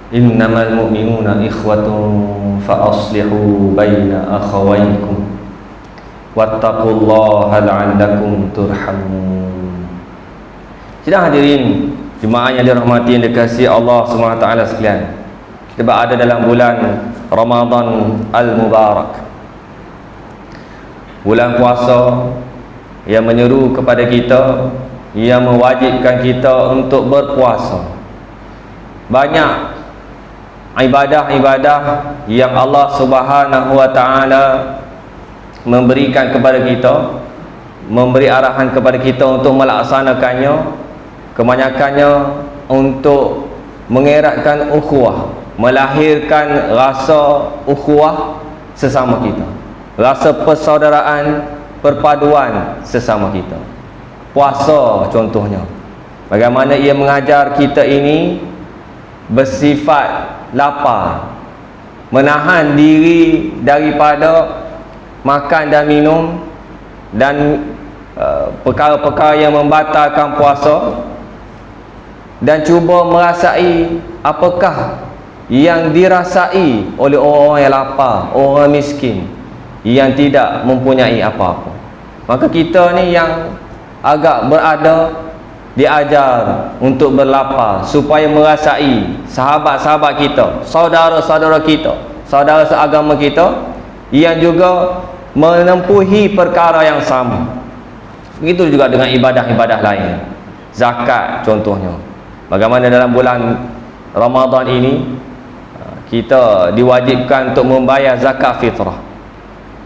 Innamal mu'minuna ikhwatun fa aslihu baina akhawaykum wattaqullaha la'allakum turhamun. Sidang hadirin jemaah yang dirahmati dan dikasihi Allah SWT sekalian, kita berada dalam bulan Ramadan Al-Mubarak, bulan puasa yang menyeru kepada kita, yang mewajibkan kita untuk berpuasa. Banyak ibadah-ibadah yang Allah Subhanahu wa ta'ala memberikan kepada kita, memberi arahan kepada kita untuk melaksanakannya. Kebanyakannya untuk mengeratkan ukhuwah, melahirkan rasa ukhuwah sesama kita, rasa persaudaraan, perpaduan sesama kita. Puasa contohnya, bagaimana ia mengajar kita ini bersifat lapar, menahan diri daripada makan dan minum dan perkara-perkara yang membatalkan puasa, dan cuba merasai apakah yang dirasai oleh orang yang lapar, orang miskin yang tidak mempunyai apa-apa. Maka kita ni yang agak berada diajar untuk berlapar supaya merasai sahabat-sahabat kita, saudara-saudara kita, saudara seagama kita yang juga menempuhi perkara yang sama. Begitu juga dengan ibadah-ibadah lain. Zakat contohnya, bagaimana dalam bulan Ramadan ini kita diwajibkan untuk membayar zakat fitrah.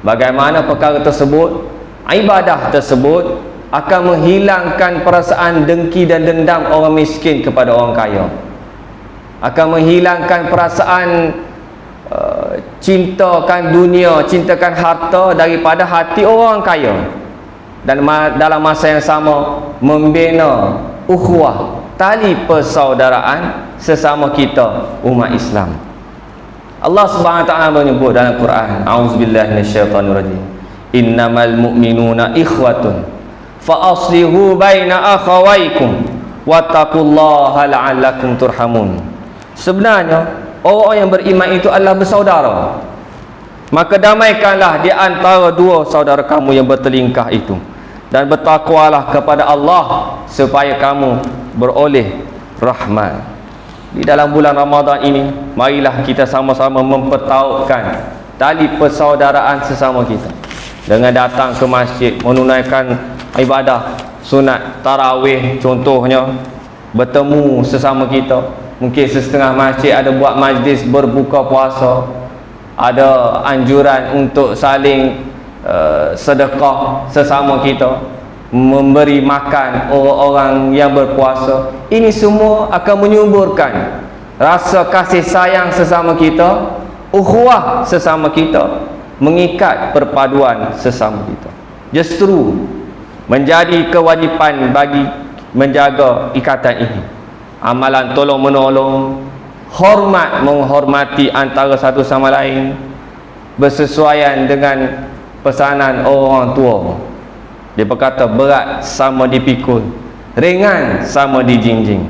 Bagaimana perkara tersebut, ibadah tersebut akan menghilangkan perasaan dengki dan dendam orang miskin kepada orang kaya, akan menghilangkan perasaan cintakan dunia, cintakan harta daripada hati orang kaya, dan dalam masa yang sama membina ukhuwah, tali persaudaraan sesama kita umat Islam. Allah Subhanahu wa ta'ala menyebut dalam Quran, a'udzubillahi minasyaitonirrajim, innamal mu'minuna ikhwatun fa aslihu baina akhawaykum wattaqullaha la'allakum turhamun. Sebenarnya orang yang beriman itu adalah bersaudara, maka damaikanlah di antara dua saudara kamu yang bertelingkah itu, dan bertakwalah kepada Allah supaya kamu beroleh rahmat. Di dalam bulan Ramadan ini, marilah kita sama-sama mempertautkan tali persaudaraan sesama kita dengan datang ke masjid, menunaikan ibadah sunat tarawih contohnya, bertemu sesama kita. Mungkin setengah masjid ada buat majlis berbuka puasa, ada anjuran untuk saling sedekah sesama kita, memberi makan orang-orang yang berpuasa. Ini semua akan menyuburkan rasa kasih sayang sesama kita, ukhuwah sesama kita, mengikat perpaduan sesama kita. Justru menjadi kewajipan bagi menjaga ikatan ini. Amalan tolong menolong, hormat menghormati antara satu sama lain, bersesuaian dengan pesanan orang tua. Dia berkata, berat sama dipikul, ringan sama dijinjing.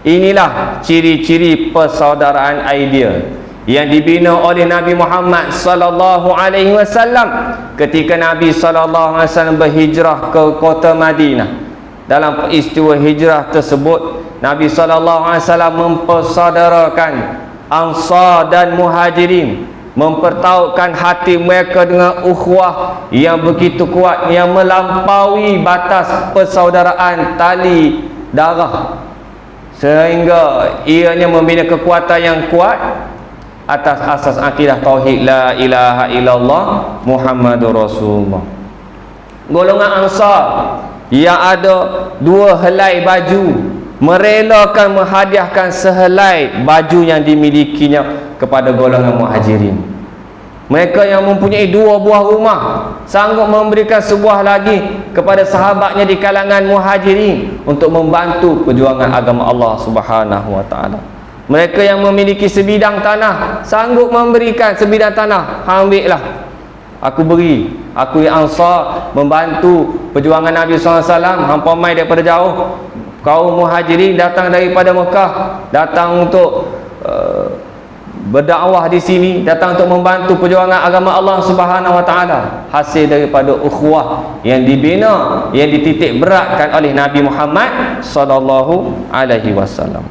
Inilah ciri-ciri persaudaraan ideal yang dibina oleh Nabi Muhammad sallallahu alaihi wasallam ketika Nabi sallallahu alaihi wasallam berhijrah ke kota Madinah. Dalam peristiwa hijrah tersebut, Nabi sallallahu alaihi wasallam mempersaudarakan Ansar dan Muhajirin, mempertautkan hati mereka dengan ukhuwah yang begitu kuat, yang melampaui batas persaudaraan tali darah, sehingga ianya membina kekuatan yang kuat atas asas akidah tauhid la ilaha illallah Muhammadur Rasulullah. Golongan Ansar yang ada dua helai baju, merelakan menghadiahkan sehelai baju yang dimilikinya kepada golongan Muhajirin. Mereka yang mempunyai dua buah rumah sanggup memberikan sebuah lagi kepada sahabatnya di kalangan Muhajirin untuk membantu perjuangan agama Allah Subhanahu wa ta'ala. Mereka yang memiliki sebidang tanah sanggup memberikan sebidang tanah, ambillah, aku beri, aku yang Ansar membantu perjuangan Nabi SAW. Hampa mai daripada jauh, kaum Muhajirin datang daripada Mekah, datang untuk berdakwah di sini, datang untuk membantu perjuangan agama Allah Subhanahu wa taala, hasil daripada ukhuwah yang dibina, yang dititik beratkan oleh Nabi Muhammad sallallahu alaihi wasallam.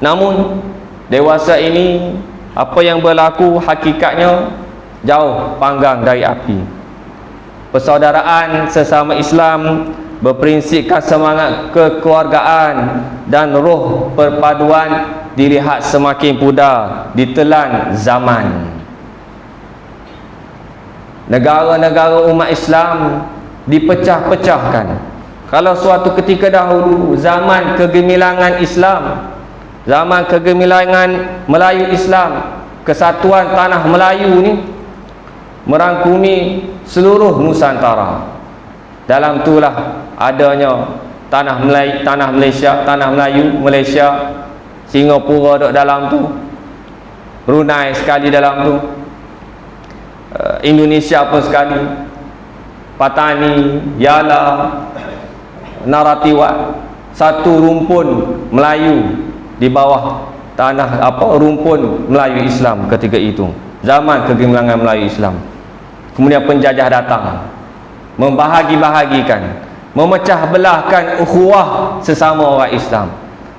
Namun dewasa ini, apa yang berlaku hakikatnya jauh panggang dari api. Persaudaraan sesama Islam berprinsipkan semangat kekeluargaan dan roh perpaduan dilihat semakin pudar ditelan zaman. Negara-negara umat Islam dipecah-pecahkan. Kalau suatu ketika dahulu zaman kegemilangan Islam, zaman kegemilangan Melayu Islam, kesatuan tanah Melayu ni merangkumi seluruh Nusantara. Dalam itulah adanya tanah Malaysia, tanah Melayu, Malaysia, Singapura duduk dalam tu, Brunei sekali dalam tu, Indonesia pun sekali, Patani, Yala, Naratiwat, satu rumpun Melayu di bawah tanah rumpun Melayu Islam ketika itu, zaman kegemilangan Melayu Islam. Kemudian penjajah datang, membahagi-bahagikan, memecah belahkan ukhuwah sesama orang Islam.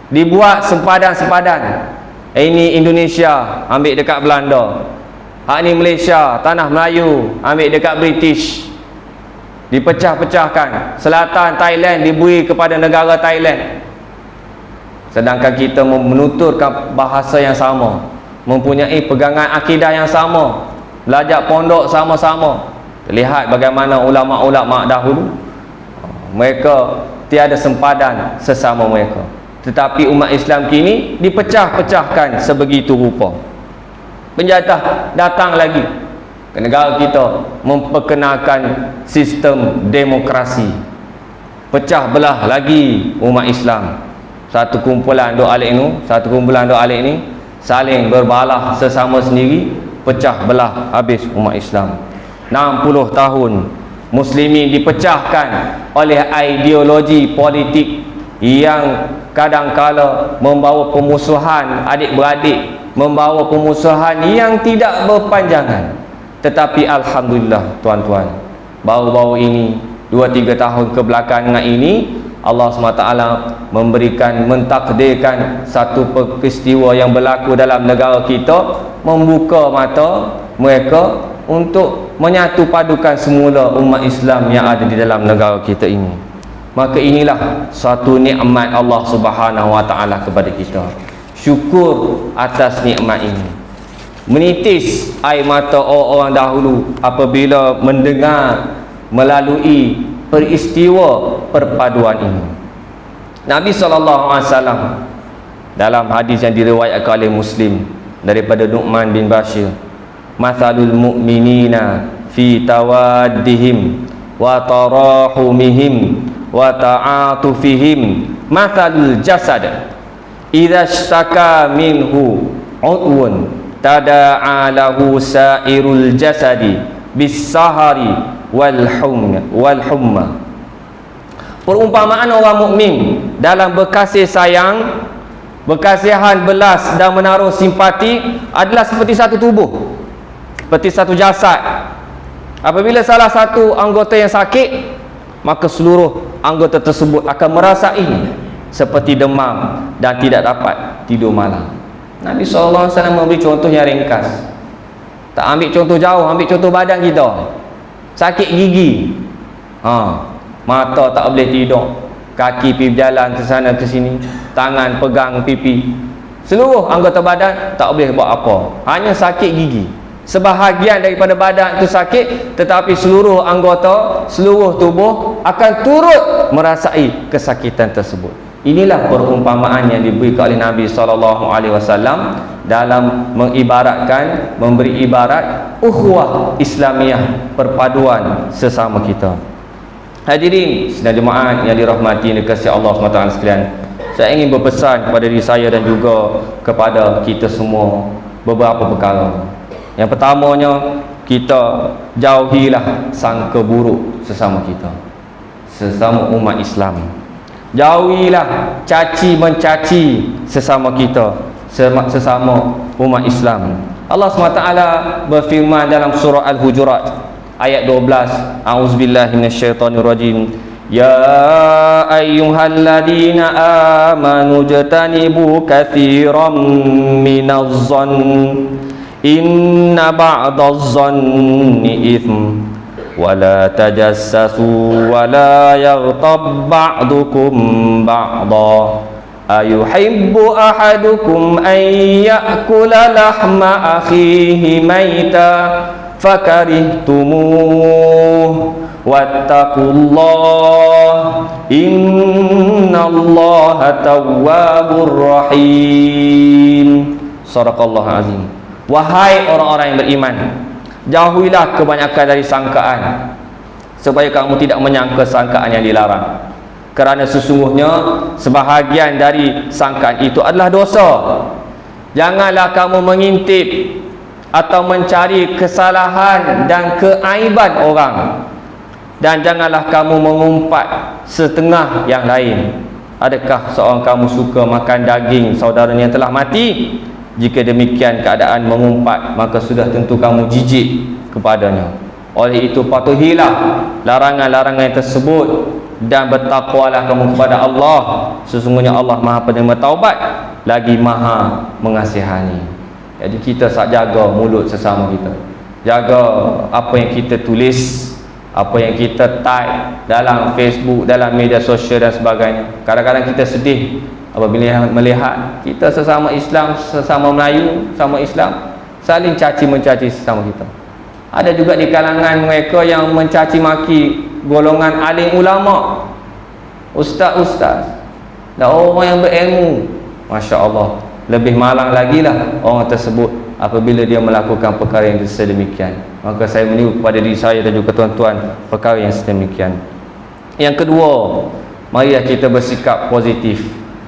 Dibuat sempadan-sempadan. Ini Indonesia ambil dekat Belanda, hak ni Malaysia, tanah Melayu ambil dekat British. Dipecah-pecahkan. Selatan Thailand diberi kepada negara Thailand. Sedangkan kita menuturkan bahasa yang sama, mempunyai pegangan akidah yang sama, belajar pondok sama-sama. Lihat bagaimana ulama-ulama dahulu, mereka tiada sempadan sesama mereka. Tetapi umat Islam kini dipecah-pecahkan sebegitu rupa. Penjajah datang lagi ke negara kita, memperkenalkan sistem demokrasi. Pecah belah lagi umat Islam. Satu kumpulan duk alik ni, satu kumpulan duk alik ni, saling berbalah sesama sendiri, pecah belah habis umat Islam. 60 tahun Muslimin dipecahkan oleh ideologi politik yang kadang-kala membawa pemusuhan adik-beradik, membawa pemusuhan yang tidak berpanjangan. Tetapi alhamdulillah tuan-tuan, baru-baru ini 2-3 tahun kebelakangan ini, Allah SWT memberikan, mentakdirkan satu peristiwa yang berlaku dalam negara kita, membuka mata mereka untuk menyatu padukan semula umat Islam yang ada di dalam negara kita ini. Maka inilah suatu nikmat Allah Subhanahu wa taala kepada kita. Syukur atas nikmat ini. Menitis air mata orang-orang dahulu apabila mendengar melalui peristiwa perpaduan ini. Nabi SAW dalam hadis yang diriwayatkan oleh Muslim daripada Nu'man bin Bashir, "Mathalul mu'minina fi tawaddihim wa tarahumihim wa ta'atufihim mathalul jasad idza ishtaka minhu udwun tada'a lahu sa'irul jasadi bis-sahari wal humma." Perumpamaan orang mukmin dalam berkasih sayang, berkasihan, belas dan menaruh simpati adalah seperti satu tubuh, seperti satu jasad. Apabila salah satu anggota yang sakit, maka seluruh anggota tersebut akan merasai seperti demam dan tidak dapat tidur malam. Nabi SAW memberi contoh yang ringkas. Tak ambil contoh jauh, ambil contoh badan kita. Sakit gigi, mata tak boleh tidur, kaki pergi berjalan ke sana ke sini, tangan pegang pipi, seluruh anggota badan tak boleh buat apa, hanya sakit gigi. Sebahagian daripada badan itu sakit, tetapi seluruh anggota, seluruh tubuh akan turut merasai kesakitan tersebut. Inilah perumpamaan yang diberikan oleh Nabi SAW dalam mengibaratkan, memberi ibarat ukhuwah Islamiah, perpaduan sesama kita. Hadirin sidang jemaat yang dirahmati dan dikasihi Allah SWT sekalian, saya ingin berpesan kepada diri saya dan juga kepada kita semua beberapa perkara. Yang pertamanya, kita jauhilah sangka buruk sesama kita, sesama umat Islam. Jauhilah caci mencaci sesama kita, sesama umat Islam. Allah SWT berfirman dalam surah Al-Hujurat ayat 12, a'udzubillahi minasyaitonirrajim, ya ayyuhalladzina amanu jtanibu katsiran minadh-dhann inna ba'dadh-dhanni itsm wa la tajassasu wa la yaghtab ba'dukum ba'dha ayuhibbu ahadukum an ya'kula lahma akhihi maita fakarihtumuh wattaqullah innallaha tawwabur rahim. Shadaqallahu azim. Wahai orang-orang yang beriman, jauhilah kebanyakan dari sangkaan, supaya kamu tidak menyangka sangkaan yang dilarang, kerana sesungguhnya sebahagian dari sangkaan itu adalah dosa. Janganlah kamu mengintip atau mencari kesalahan dan keaiban orang, dan janganlah kamu mengumpat setengah yang lain. Adakah seorang kamu suka makan daging saudaranya yang telah mati? Jika demikian keadaan mengumpat, maka sudah tentu kamu jijik kepadanya. Oleh itu patuhilah larangan-larangan tersebut dan bertakwalah kamu kepada Allah. Sesungguhnya Allah Maha Penerima Taubat lagi Maha Mengasihani. Jadi kita jaga mulut sesama kita, jaga apa yang kita tulis, apa yang kita type dalam Facebook, dalam media sosial dan sebagainya. Kadang-kadang kita sedih apabila melihat kita sesama Islam, sesama Melayu, sama Islam saling caci mencaci sesama kita. Ada juga di kalangan mereka yang mencaci maki golongan alim ulama, ustaz-ustaz dan orang yang berilmu. Masya Allah, lebih malang lagi lah orang tersebut apabila dia melakukan perkara yang sedemikian. Maka saya meniru kepada diri saya dan juga tuan-tuan perkara yang sedemikian. Yang kedua, marilah kita bersikap positif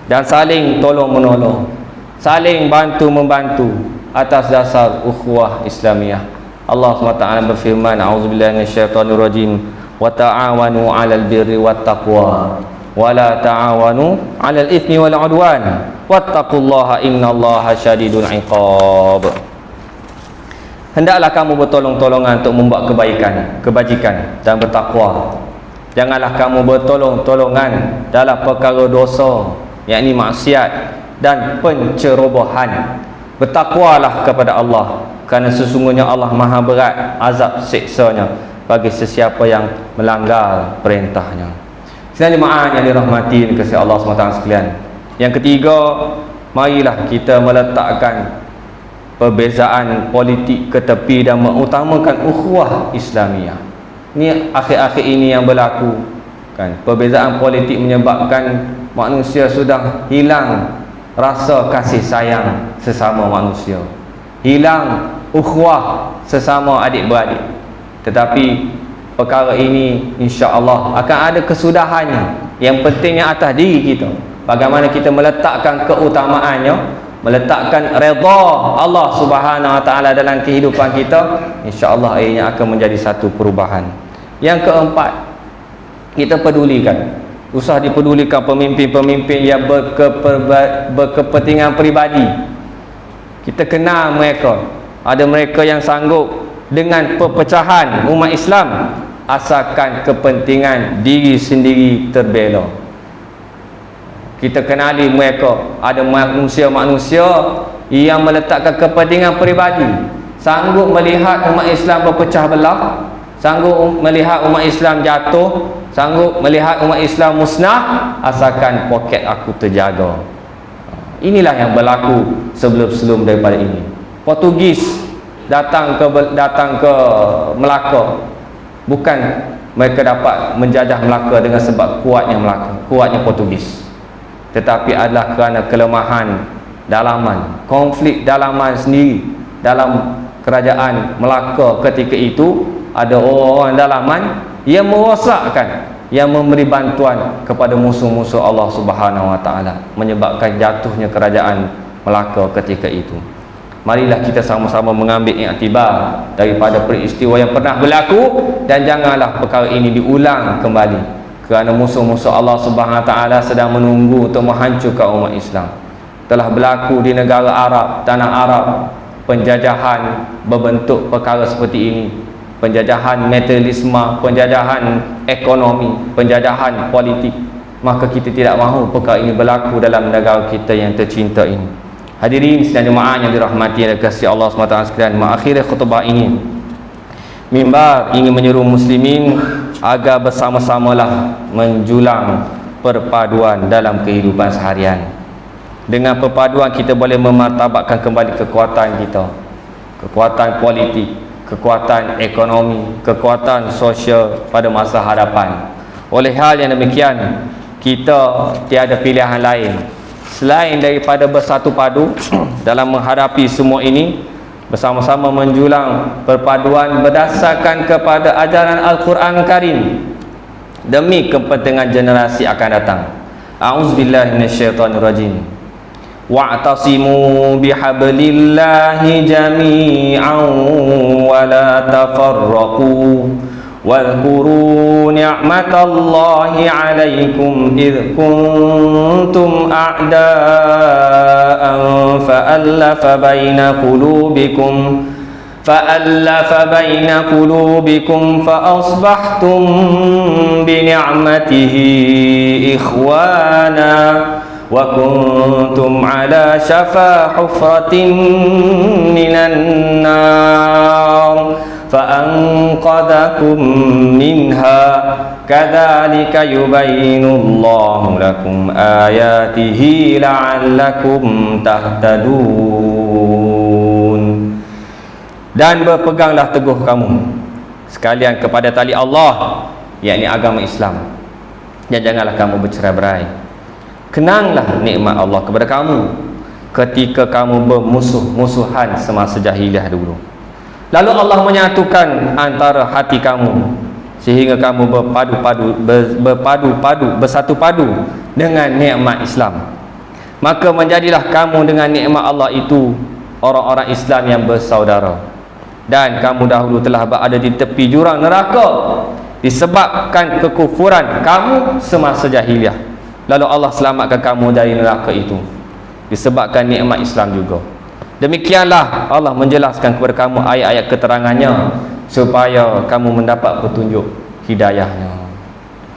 dan saling tolong-menolong, saling bantu-membantu atas dasar ukhuwah Islamiyah. Allah SWT berfirman, a'udzubillahi minasyaitonirrajim, wa ta'awanu 'alal birri wat taqwa wa la ta'awanu 'alal itsmi wal 'udwan wattaqullaha innallaha syadidul 'iqab. Hendaklah kamu bertolong-tolongan untuk membuat kebaikan, kebajikan dan bertakwa. Janganlah kamu bertolong-tolongan dalam perkara dosa, yakni maksiat dan pencerobohan. Bertakwalah kepada Allah, kerana sesungguhnya Allah Maha berat azab siksanya bagi sesiapa yang melanggar perintahnya. Sekalian jemaah yang dirahmati dan kasih Allah SWT sekalian. Yang ketiga, marilah kita meletakkan perbezaan politik ke tepi dan mengutamakan ukhuwah Islamiyah. Ini akhir-akhir ini yang berlaku kan. Perbezaan politik menyebabkan manusia sudah hilang rasa kasih sayang sesama manusia, hilang ukhuwah sesama adik-beradik. Tetapi perkara ini insya-Allah akan ada kesudahannya. Yang pentingnya atas diri kita, bagaimana kita meletakkan keutamaannya, meletakkan redha Allah Subhanahu Wa Taala dalam kehidupan kita, insya-Allah ianya akan menjadi satu perubahan. Yang keempat, kita pedulikan, usah dipedulikan pemimpin-pemimpin yang berkepentingan peribadi. Kita kenal mereka, ada mereka yang sanggup dengan perpecahan umat Islam asalkan kepentingan diri sendiri terbela. Kita kenali mereka, ada manusia-manusia yang meletakkan kepentingan peribadi, sanggup melihat umat Islam berpecah belah, sanggup melihat umat Islam jatuh, sanggup melihat umat Islam musnah asalkan poket aku terjaga. Inilah yang berlaku sebelum-sebelum daripada ini. Portugis datang ke Melaka, bukan mereka dapat menjajah Melaka dengan sebab kuatnya Melaka, kuatnya Portugis, tetapi adalah kerana kelemahan dalaman, konflik dalaman sendiri dalam kerajaan Melaka ketika itu. Ada orang-orang dalaman yang merosakkan, yang memberi bantuan kepada musuh-musuh Allah Subhanahu Wa Taala, menyebabkan jatuhnya kerajaan Melaka ketika itu. Marilah kita sama-sama mengambil iktibar daripada peristiwa yang pernah berlaku, dan janganlah perkara ini diulang kembali, kerana musuh-musuh Allah Subhanahu Wa Taala sedang menunggu untuk menghancurkan umat Islam. telah berlaku di negara Arab, tanah Arab, penjajahan berbentuk perkara seperti ini, penjajahan materialisme, penjajahan ekonomi, penjajahan politik, maka kita tidak mahu perkara ini berlaku dalam negara kita yang tercinta ini. Hadirin sidang jemaah yang dirahmati dan dikasihi Allah SWT sekalian, mengakhiri khutbah ini, mimbar ingin menyeru muslimin agar bersama-samalah menjulang perpaduan dalam kehidupan seharian. Dengan perpaduan kita boleh memartabatkan kembali kekuatan kita, kekuatan politik, kekuatan ekonomi, kekuatan sosial pada masa hadapan. Oleh hal yang demikian, kita tiada pilihan lain selain daripada bersatu padu dalam menghadapi semua ini, bersama-sama menjulang perpaduan berdasarkan kepada ajaran Al-Quran Karim demi kepentingan generasi akan datang. A'udzubillahi minasyaitonirrajim. Wa'tasimu bihablillahi jami'an wa la tafarraqu wadhkuru ni'matallahi 'alaikum idh kuntum a'da'an fa'alafa baina qulubikum fa'asbahtum bini'matihi ikhwana wa kuntum ala syafa hufratin minan nar fa'anqadhakum minha kadzalika yubayyinullahu lakum ayatihi la'allakum tahtadun. Dan berpeganglah teguh kamu sekalian kepada tali Allah, yakni agama Islam, dan janganlah kamu bercerai-berai. Kenanglah nikmat Allah kepada kamu ketika kamu bermusuh-musuhan semasa jahiliah dulu. Lalu Allah menyatukan antara hati kamu sehingga kamu bersatu padu dengan nikmat Islam. Maka menjadilah kamu dengan nikmat Allah itu orang-orang Islam yang bersaudara. Dan kamu dahulu telah berada di tepi jurang neraka disebabkan kekufuran kamu semasa jahiliah. Lalu Allah selamatkan kamu dari neraka itu disebabkan nikmat Islam juga. Demikianlah Allah menjelaskan kepada kamu ayat-ayat keterangannya supaya kamu mendapat petunjuk hidayahnya.